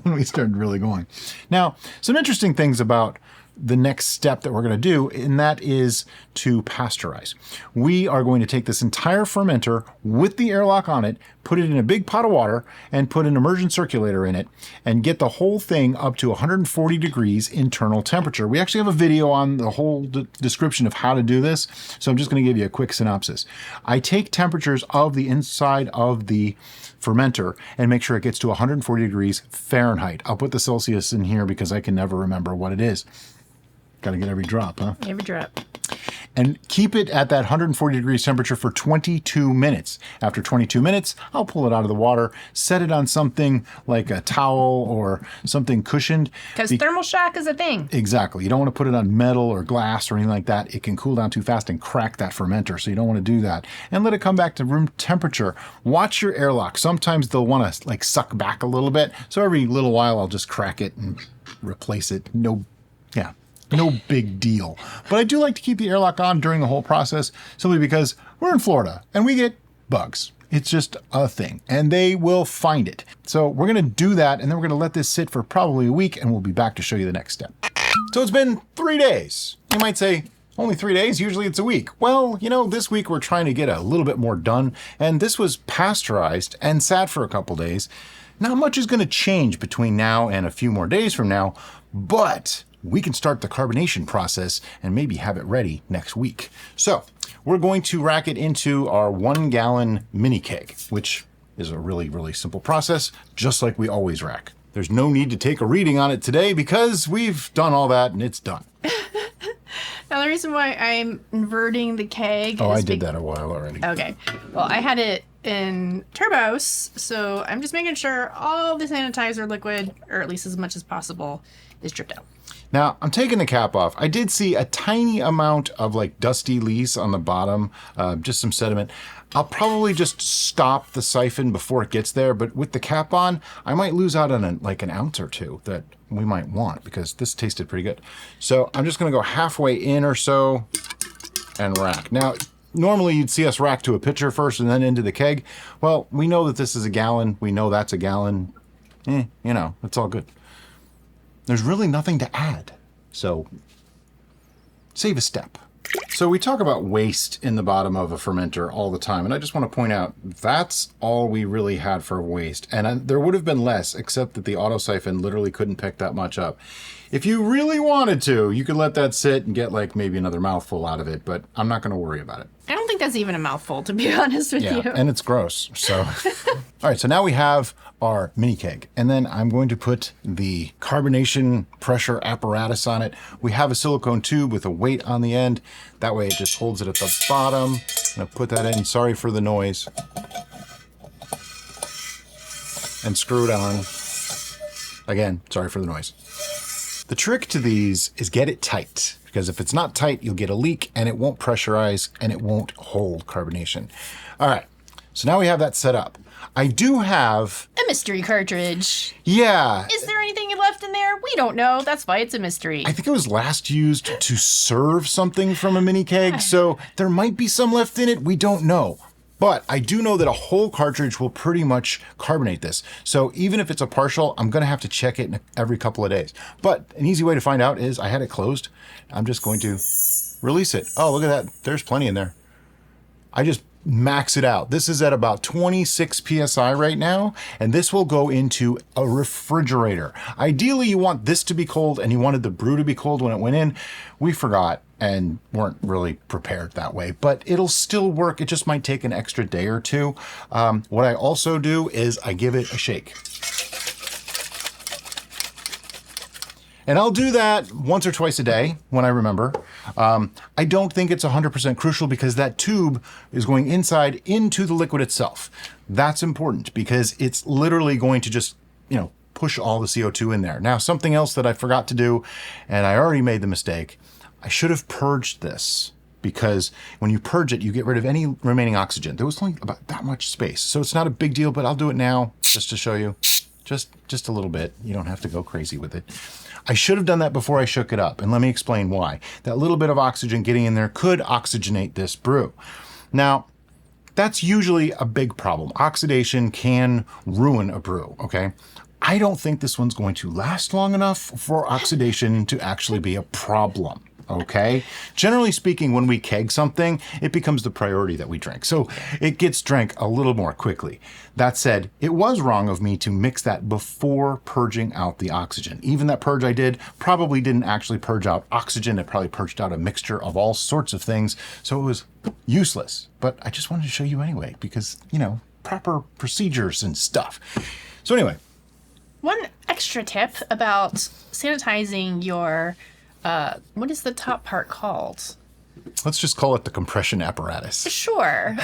When we started really going. Now, some interesting things about the next step that we're going to do, and that is to pasteurize. We are going to take this entire fermenter with the airlock on it, put it in a big pot of water, and put an immersion circulator in it, and get the whole thing up to 140 degrees internal temperature. We actually have a video on the whole description of how to do this, so I'm just going to give you a quick synopsis. I take temperatures of the inside of the fermenter and make sure it gets to 140 degrees Fahrenheit. I'll put the Celsius in here because I can never remember what it is. Got to get every drop, huh? Every drop. And keep it at that 140 degrees temperature for 22 minutes. After 22 minutes, I'll pull it out of the water, set it on something like a towel or something cushioned. Because thermal shock is a thing. Exactly. You don't want to put it on metal or glass or anything like that. It can cool down too fast and crack that fermenter, so you don't want to do that. And let it come back to room temperature. Watch your airlock. Sometimes they'll want to like suck back a little bit. So every little while, I'll just crack it and replace it. No big deal. But I do like to keep the airlock on during the whole process simply because we're in Florida and we get bugs. It's just a thing and they will find it. So we're going to do that and then we're going to let this sit for probably a week and we'll be back to show you the next step. So it's been 3 days. You might say, only 3 days? Usually it's a week. Well, you know, this week we're trying to get a little bit more done and this was pasteurized and sat for a couple days. Not much is going to change between now and a few more days from now, but we can start the carbonation process and maybe have it ready next week. So we're going to rack it into our 1 gallon mini keg, which is a really, really simple process, just like we always rack. There's no need to take a reading on it today because we've done all that and it's done. Now, the reason why I'm inverting the keg Oh, is I did that a while already. Okay. Well, I had it in turbos, so I'm just making sure all the sanitizer liquid, or at least as much as possible, is dripped out. Now, I'm taking the cap off. I did see a tiny amount of like dusty lees on the bottom, just some sediment. I'll probably just stop the siphon before it gets there, but with the cap on, I might lose out on like an ounce or two that we might want because this tasted pretty good. So I'm just gonna go halfway in or so and rack. Now, normally you'd see us rack to a pitcher first and then into the keg. Well, we know that this is a gallon. We know that's a gallon. You know, it's all good. There's really nothing to add. So save a step. So we talk about waste in the bottom of a fermenter all the time. And I just want to point out, that's all we really had for waste. And there would have been less, except that the auto siphon literally couldn't pick that much up. If you really wanted to, you could let that sit and get like maybe another mouthful out of it, but I'm not going to worry about it. I don't think that's even a mouthful, to be honest with you. And it's gross. So, all right. So now we have our mini keg, and then I'm going to put the carbonation pressure apparatus on it. We have a silicone tube with a weight on the end. That way it just holds it at the bottom. I'm going to put that in. Sorry for the noise. And screw it on. Again, sorry for the noise. The trick to these is get it tight, because if it's not tight, you'll get a leak and it won't pressurize and it won't hold carbonation. All right, so now we have that set up. I do have a mystery cartridge. Yeah. Is there anything left in there? We don't know. That's why it's a mystery. I think it was last used to serve something from a mini keg, so there might be some left in it. We don't know. But I do know that a whole cartridge will pretty much carbonate this. So even if it's a partial, I'm going to have to check it every couple of days. But an easy way to find out is I had it closed. I'm just going to release it. Oh, look at that. There's plenty in there. I just max it out. This is at about 26 PSI right now, and this will go into a refrigerator. Ideally, you want this to be cold, and you wanted the brew to be cold when it went in. We forgot and weren't really prepared that way, but it'll still work. It just might take an extra day or two. What I also do is I give it a shake. And I'll do that once or twice a day when I remember. I don't think it's 100% crucial because that tube is going inside into the liquid itself. That's important because it's literally going to just, push all the CO2 in there. Now, something else that I forgot to do, and I already made the mistake, I should have purged this because when you purge it, you get rid of any remaining oxygen. There was only about that much space. So it's not a big deal, but I'll do it now just to show you. Just a little bit. You don't have to go crazy with it. I should have done that before I shook it up, and let me explain why. That little bit of oxygen getting in there could oxygenate this brew. Now, that's usually a big problem. Oxidation can ruin a brew, okay? I don't think this one's going to last long enough for oxidation to actually be a problem. Okay. Generally speaking, when we keg something, it becomes the priority that we drink. So it gets drank a little more quickly. That said, it was wrong of me to mix that before purging out the oxygen. Even that purge I did probably didn't actually purge out oxygen. It probably purged out a mixture of all sorts of things. So it was useless. But I just wanted to show you anyway, because, proper procedures and stuff. So anyway. One extra tip about sanitizing your what is the top part called? Let's just call it the compression apparatus. Sure.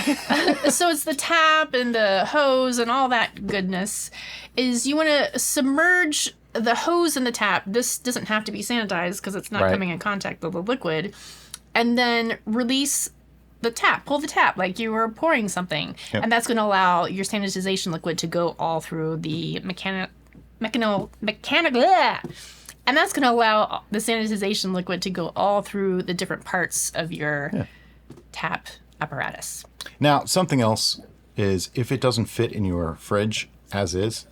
So it's the tap and the hose and all that goodness. Is you want to submerge the hose and the tap. This doesn't have to be sanitized because it's not coming in contact with the liquid. And then release the tap. Pull the tap like you were pouring something. Yep. And that's going to allow your sanitization liquid to go all through the mechanical. And that's going to allow the sanitization liquid to go all through the different parts of your tap apparatus. Now, something else is if it doesn't fit in your fridge as is,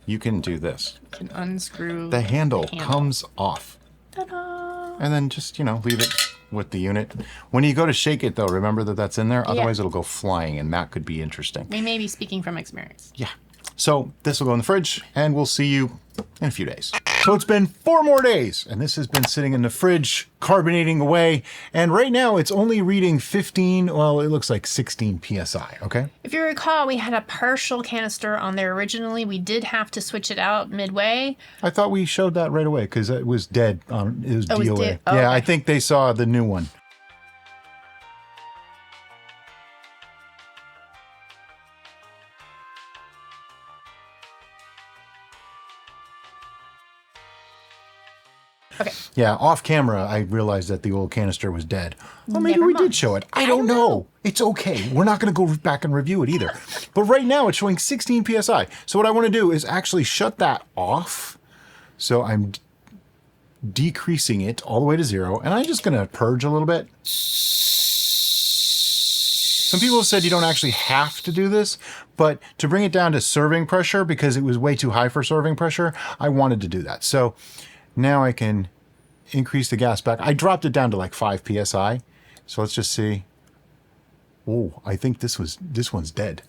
you can do this. You can unscrew the handle. Comes off. Ta-da! And then just, leave it with the unit. When you go to shake it, though, remember that that's in there. Otherwise, it'll go flying, and that could be interesting. We may be speaking from experience. Yeah. So this will go in the fridge, and we'll see you in a few days. So it's been 4 more days, and this has been sitting in the fridge, carbonating away. And right now it's only reading 15, well, it looks like 16 PSI, okay? If you recall, we had a partial canister on there originally. We did have to switch it out midway. I thought we showed that right away because it was dead. It was Oh, it was DOA. dead? Oh, yeah, okay. I think they saw the new one. Okay. Yeah, off camera, I realized that the old canister was dead. Well, maybe Never we mind. did show it. I don't know. It's okay. We're not going to go back and review it either. But right now, it's showing 16 PSI. So what I want to do is actually shut that off. So I'm decreasing it all the way to 0. And I'm just going to purge a little bit. Some people have said you don't actually have to do this, but to bring it down to serving pressure, because it was way too high for serving pressure, I wanted to do that. So now I can increase the gas back. I dropped it down to like 5 PSI. So let's just see. Oh, I think this one's dead.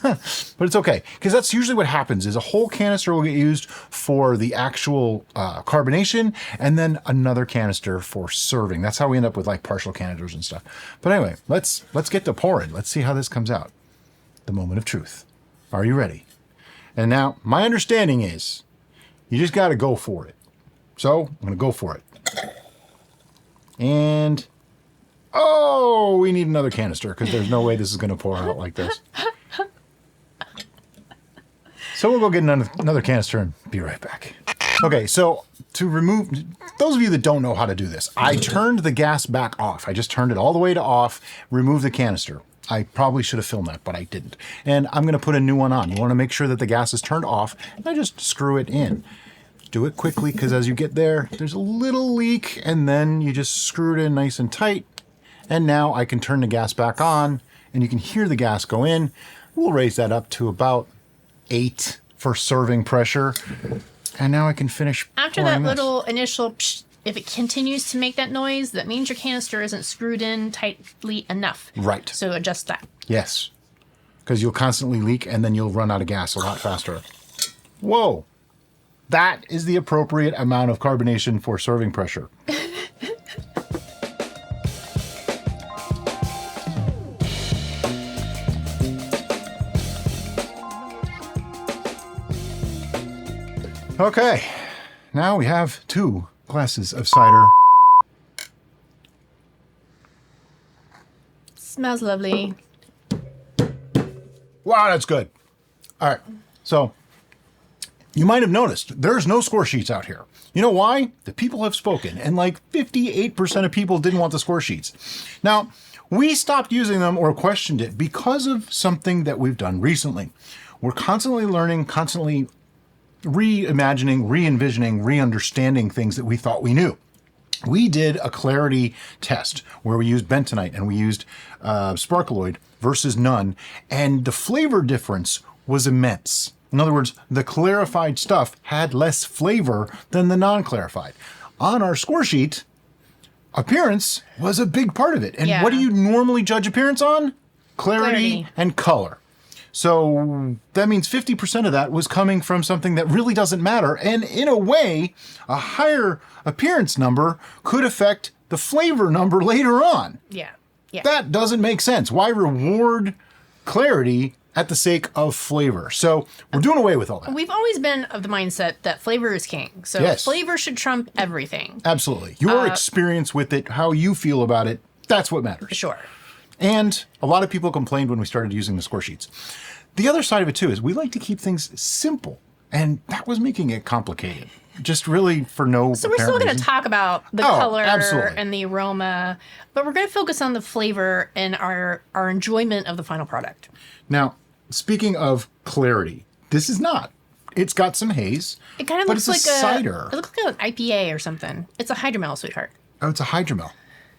But it's okay, because that's usually what happens is a whole canister will get used for the actual carbonation and then another canister for serving. That's how we end up with like partial canisters and stuff. But anyway, let's get to pouring. Let's see how this comes out. The moment of truth. Are you ready? And now my understanding is you just got to go for it. So I'm going to go for it. And, oh, we need another canister because there's no way this is going to pour out like this. So we'll go get another canister and be right back. Okay, so to remove, those of you that don't know how to do this, I turned the gas back off. I just turned it all the way to off, remove the canister. I probably should have filmed that, but I didn't. And I'm going to put a new one on. You want to make sure that the gas is turned off, and I just screw it in. Do it quickly, because as you get there, there's a little leak, and then you just screw it in nice and tight. And now I can turn the gas back on, and you can hear the gas go in. We'll raise that up to about 8 for serving pressure. And now I can finish After that pouring this. little initial psh, if it continues to make that noise, that means your canister isn't screwed in tightly enough. Right. So adjust that. Yes, because you'll constantly leak, and then you'll run out of gas a lot faster. Whoa. That is the appropriate amount of carbonation for serving pressure. Okay, now we have 2 glasses of cider. Smells lovely. Wow, that's good. All right, so you might have noticed there's no score sheets out here. You know why? The people have spoken, and like 58% of people didn't want the score sheets. Now, we stopped using them or questioned it because of something that we've done recently. We're constantly learning, constantly reimagining, re-envisioning, re-understanding things that we thought we knew. We did a clarity test where we used bentonite and we used sparkleoid versus none, and the flavor difference was immense. In other words, the clarified stuff had less flavor than the non-clarified. On our score sheet, appearance was a big part of it. And Yeah. what do you normally judge appearance on? Clarity and color. So that means 50% of that was coming from something that really doesn't matter. And in a way, a higher appearance number could affect the flavor number later on. Yeah. Yeah. That doesn't make sense. Why reward clarity at the sake of flavor? So we're doing away with all that. We've always been of the mindset that flavor is king. So Yes. flavor should trump everything. Absolutely. Your experience with it, how you feel about it, that's what matters. Sure. And a lot of people complained when we started using the score sheets. The other side of it too is we like to keep things simple, and that was making it complicated. Just really for no So we're apparent still going to reason. talk about the Oh, color absolutely. and the aroma, but we're going to focus on the flavor and our enjoyment of the final product. Now, speaking of clarity, this is not. It's got some haze. It kind of but looks it's like a cider. It looks like an IPA or something. It's a hydromel, sweetheart. Oh, it's a hydromel.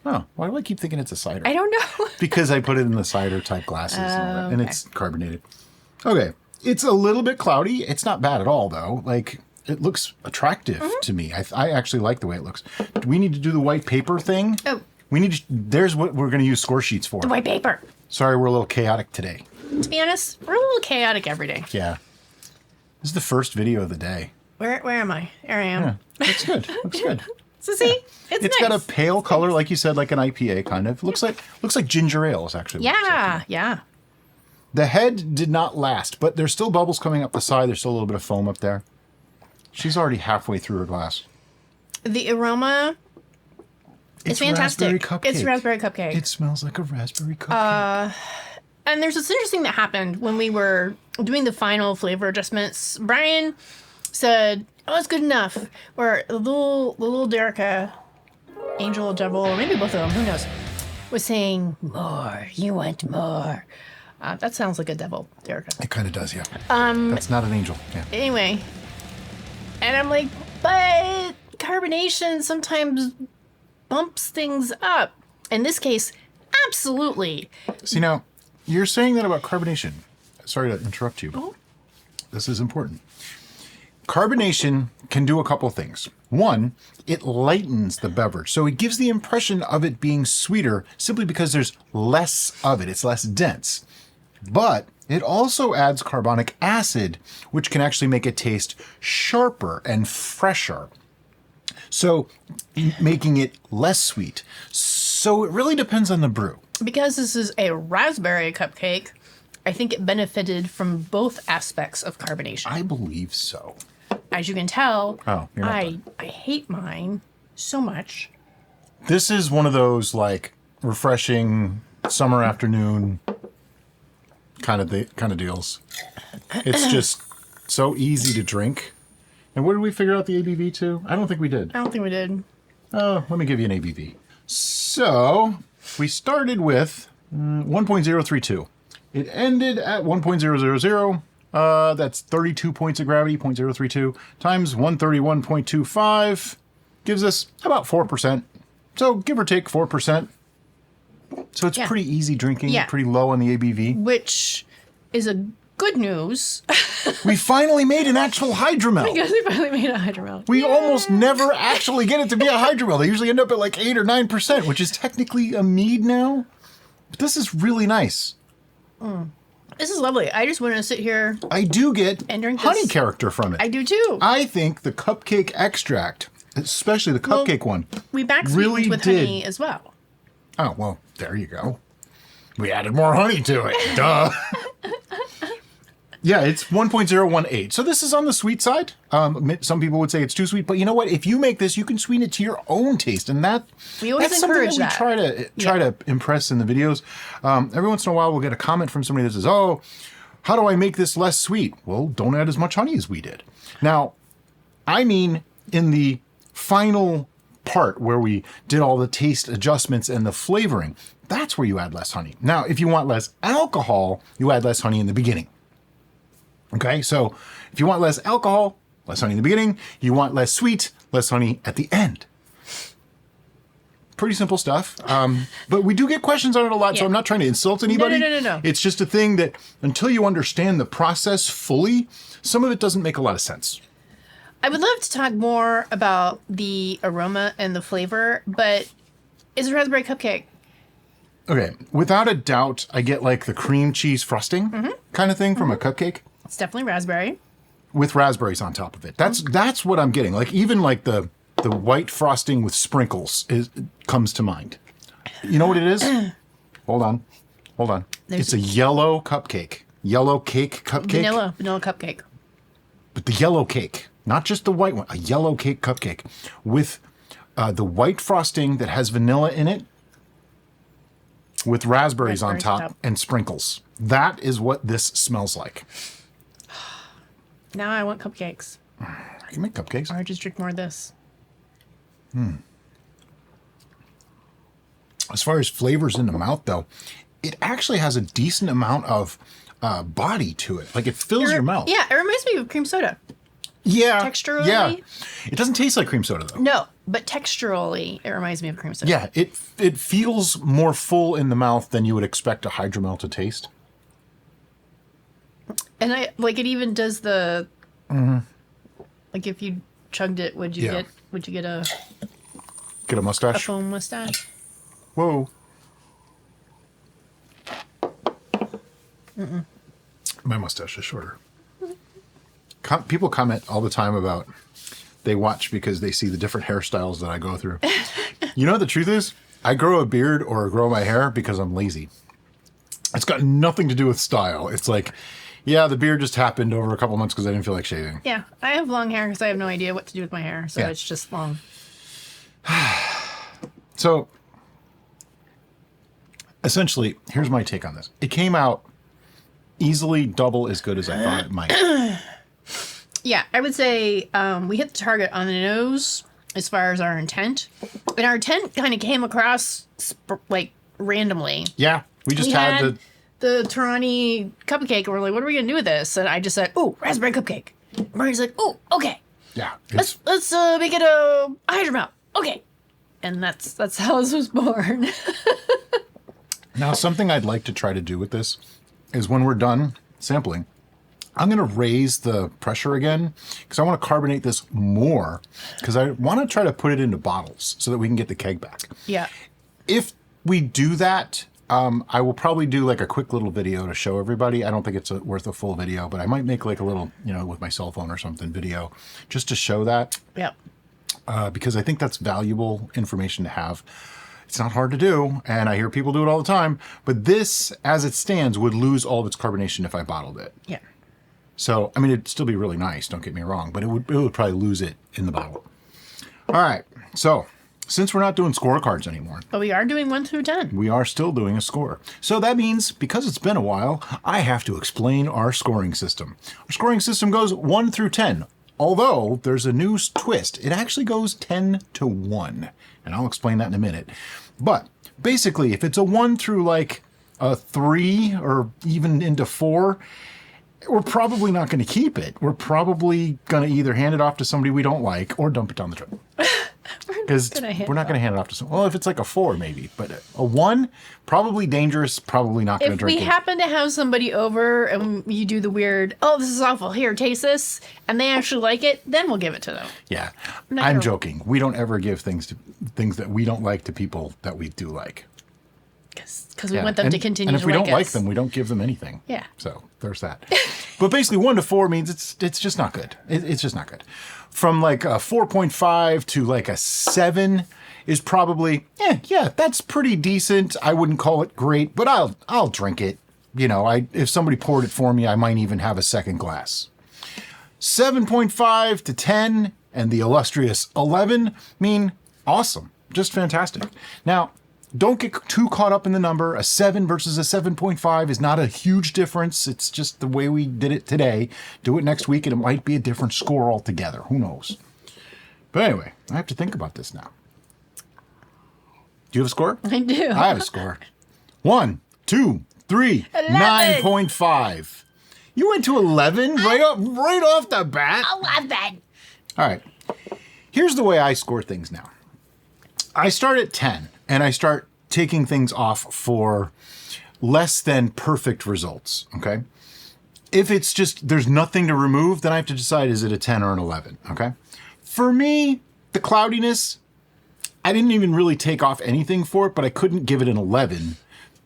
Oh, why do I keep thinking it's a cider? I don't know. Because I put it in the cider type glasses and, all that, and okay. it's carbonated. Okay, it's a little bit cloudy. It's not bad at all, though. Like, it looks attractive to me. I actually like the way it looks. Do we need to do the white paper thing? Oh. We need to, there's what we're going to use score sheets for. White paper. Sorry, we're a little chaotic today. To be honest, we're a little chaotic every day. Yeah. This is the first video of the day. Where am I? There I am. Yeah, looks good. Looks good. So see, it's It's nice. got a pale color, like you said, like an IPA kind of. Looks like ginger ale is actually. What it looks like. Yeah. The head did not last, but there's still bubbles coming up the side. There's still a little bit of foam up there. She's already halfway through her glass. The aroma is fantastic. Raspberry cupcake. It's raspberry cupcake. It smells like a raspberry cupcake. And there's this interesting that happened when we were doing the final flavor adjustments. Brian said, "Oh, it's good enough." Where the little Derica, angel or devil, or maybe both of them, who knows, was saying, "More. You want more." That sounds like a devil, Derica. It kind of does, yeah. That's not an angel. Yeah. Anyway, and I'm like, but carbonation sometimes bumps things up. In this case, absolutely. See, now, you're saying that about carbonation. Sorry to interrupt you. Oh. This is important. Carbonation can do a couple things. One, it lightens the beverage. So it gives the impression of it being sweeter simply because there's less of it. It's less dense. But it also adds carbonic acid, which can actually make it taste sharper and fresher. So making it less sweet. So it really depends on the brew. Because this is a raspberry cupcake, I think it benefited from both aspects of carbonation. I believe so. As you can tell, Oh, you're not I hate mine so much. This is one of those like refreshing summer afternoon kind of deals. It's just so easy to drink. And where did we figure out the ABV to? I don't think we did. I don't think we did. Oh, let me give you an ABV. So we started with 1.032. It ended at 1.000. That's 32 points of gravity, 0.032 times 131.25 gives us about 4%. So give or take 4%. So it's pretty easy drinking, pretty low on the ABV. Which is a good news. We finally made an actual hydromel. Because we finally made a hydromel. We almost never actually get it to be a hydromel. They usually end up at like 8 or 9%, which is technically a mead now. But this is really nice. This is lovely. I just want to sit here. I do get And drink honey this. character from it. I do too. I think the cupcake extract, especially the cupcake one, We back really with did. honey as well. Oh, well, there you go. We added more honey to it. Duh. Yeah, it's 1.018. So this is on the sweet side. Some people would say it's too sweet, but you know what? If you make this, you can sweeten it to your own taste, and We always that's something encourage that we try to impress in the videos. Every once in a while, we'll get a comment from somebody that says, "Oh, how do I make this less sweet?" Well, don't add as much honey as we did. Now, I mean, in the final part where we did all the taste adjustments and the flavoring, that's where you add less honey. Now, if you want less alcohol, you add less honey in the beginning. Okay, so if you want less alcohol, less honey in the beginning. You want less sweet, less honey at the end. Pretty simple stuff. But we do get questions on it a lot, so I'm not trying to insult anybody. No. It's just a thing that until you understand the process fully, some of it doesn't make a lot of sense. I would love to talk more about the aroma and the flavor, but it's a raspberry cupcake. Okay, without a doubt, I get like the cream cheese frosting kind of thing from a cupcake. It's definitely raspberry. With raspberries on top of it. That's what I'm getting. Like even like the white frosting with sprinkles comes to mind. You know what it is? Hold on. It's a yellow cupcake. Yellow cake cupcake. Vanilla cupcake. But the yellow cake, not just the white one, a yellow cake cupcake with the white frosting that has vanilla in it with raspberries on top and sprinkles. That is what this smells like. Now I want cupcakes. I can make cupcakes. Or just drink more of this. As far as flavors in the mouth, though, it actually has a decent amount of body to it. Like it fills your mouth. Yeah, it reminds me of cream soda. Yeah. Texturally? Yeah. It doesn't taste like cream soda, though. No, but texturally, it reminds me of cream soda. Yeah, it feels more full in the mouth than you would expect a hydromel to taste. And I like it even does the like if you chugged it, would you get a mustache? foam mustache? Whoa. My mustache is shorter. people comment all the time about they watch because they see the different hairstyles that I go through. You know what the truth is? I grow a beard or grow my hair because I'm lazy. It's got nothing to do with style. It's like, yeah, the beard just happened over a couple months because I didn't feel like shaving. Yeah, I have long hair because I have no idea what to do with my hair, so it's just long. So, essentially, here's my take on this. It came out easily double as good as I thought it might. Yeah, I would say we hit the target on the nose as far as our intent. And our intent kind of came across, like, randomly. Yeah, we had the Tarani cupcake, and we're like, what are we going to do with this? And I just said, ooh, raspberry cupcake. And Marty's like, ooh, okay. Yeah. Let's make it a hydromel. Okay. And that's how this was born. Now, something I'd like to try to do with this is when we're done sampling, I'm going to raise the pressure again because I want to carbonate this more because I want to try to put it into bottles so that we can get the keg back. Yeah. If we do that, I will probably do like a quick little video to show everybody. I don't think it's worth a full video, but I might make like a little, with my cell phone or something video just to show that. Yeah. Because I think that's valuable information to have. It's not hard to do, and I hear people do it all the time, but this, as it stands, would lose all of its carbonation if I bottled it. Yeah. So, I mean, it'd still be really nice, don't get me wrong, but it would probably lose it in the bottle. All right, so since we're not doing scorecards anymore. But we are doing 1 through 10. We are still doing a score. So that means, because it's been a while, I have to explain our scoring system. Our scoring system goes 1 through 10. Although there's a new twist. It actually goes 10 to 1. And I'll explain that in a minute. But basically, if it's a 1 through like a 3 or even into 4, we're probably not going to keep it. We're probably going to either hand it off to somebody we don't like or dump it down the drain. Because we're not going to hand it off to someone. Well, if it's like a 4, maybe. But a 1, probably dangerous, probably not going to drink it. If we happen to have somebody over and you do the weird, oh, this is awful, here, taste this, and they actually like it, then we'll give it to them. Yeah. I'm joking. We don't ever give things that we don't like to people that we do like. Because we want them to continue to like us. And if we don't like them, we don't give them anything. Yeah. So there's that. But basically 1 to 4 means it's just not good. It's just not good. From like a 4.5 to like a 7 is probably, yeah, that's pretty decent. I wouldn't call it great, but I'll drink it. If somebody poured it for me, I might even have a second glass. 7.5 to 10 and the illustrious 11 mean awesome. Just fantastic. Now, don't get too caught up in the number. A 7 versus a 7.5 is not a huge difference. It's just the way we did it today. Do it next week and it might be a different score altogether. Who knows? But anyway, I have to think about this now. Do you have a score? I do. I have a score. 1, 2, 3, 9.5. You went to 11 right off the bat? 11. All right. Here's the way I score things now. I start at 10. And I start taking things off for less than perfect results, okay? If it's just, there's nothing to remove, then I have to decide, is it a 10 or an 11, okay? For me, the cloudiness, I didn't even really take off anything for it, but I couldn't give it an 11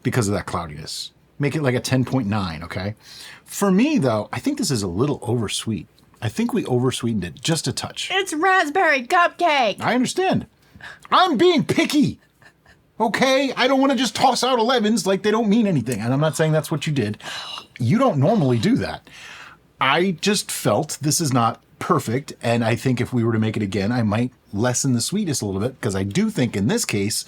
because of that cloudiness. Make it like a 10.9, okay? For me, though, I think this is a little oversweet. I think we oversweetened it just a touch. It's raspberry cupcake. I understand. I'm being picky. Okay, I don't want to just toss out 11s like they don't mean anything. And I'm not saying that's what you did. You don't normally do that. I just felt this is not perfect. And I think if we were to make it again, I might lessen the sweetness a little bit. Because I do think in this case,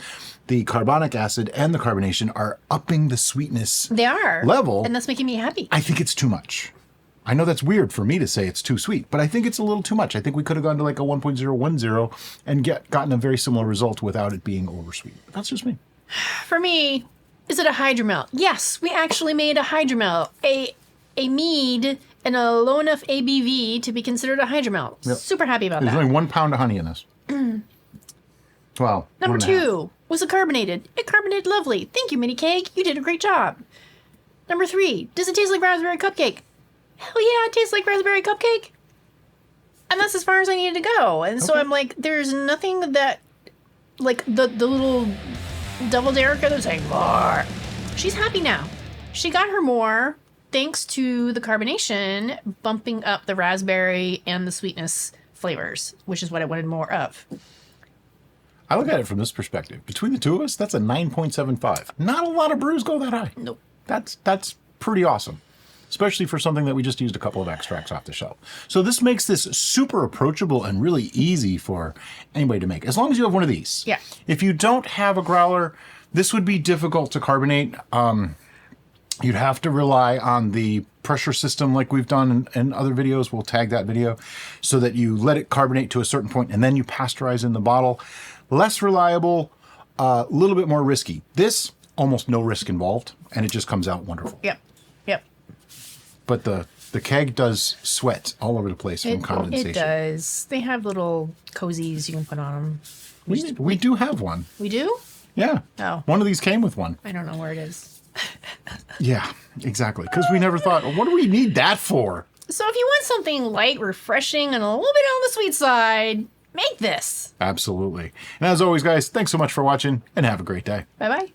the carbonic acid and the carbonation are upping the sweetness they are level. And that's making me happy. I think it's too much. I know that's weird for me to say it's too sweet, but I think it's a little too much. I think we could have gone to like a 1.010 and gotten a very similar result without it being oversweet. That's just me. For me, is it a hydromel? Yes, we actually made a hydromel. A mead and a low enough ABV to be considered a hydromel. Yep. Super happy about that. There's only 1 pound of honey in this. Well, Number 2 was it carbonated? It carbonated lovely. Thank you, Mini Keg. You did a great job. Number 3, does it taste like raspberry cupcake? Hell yeah, it tastes like raspberry cupcake. And that's as far as I needed to go. And so I'm like, there's nothing that, like, the little double Derica that's like, more. She's happy now. She got her more. thanks to the carbonation, bumping up the raspberry and the sweetness flavors, which is what I wanted more of. I look at it from this perspective. Between the two of us, that's a 9.75. Not a lot of brews go that high. Nope. That's pretty awesome, especially for something that we just used a couple of extracts off the shelf. So this makes this super approachable and really easy for anybody to make, as long as you have one of these. Yeah. If you don't have a growler, this would be difficult to carbonate. You'd have to rely on the pressure system like we've done in other videos. We'll tag that video so that you let it carbonate to a certain point and then you pasteurize in the bottle. Less reliable, a little bit more risky. This, almost no risk involved, and it just comes out wonderful. Yep. But the keg does sweat all over the place from condensation. It does. They have little cozies you can put on them. We do have one. We do? Yeah. Oh. One of these came with one. I don't know where it is. Yeah, exactly. Because we never thought, what do we need that for? So if you want something light, refreshing, and a little bit on the sweet side, make this. Absolutely. And as always, guys, thanks so much for watching, and have a great day. Bye-bye.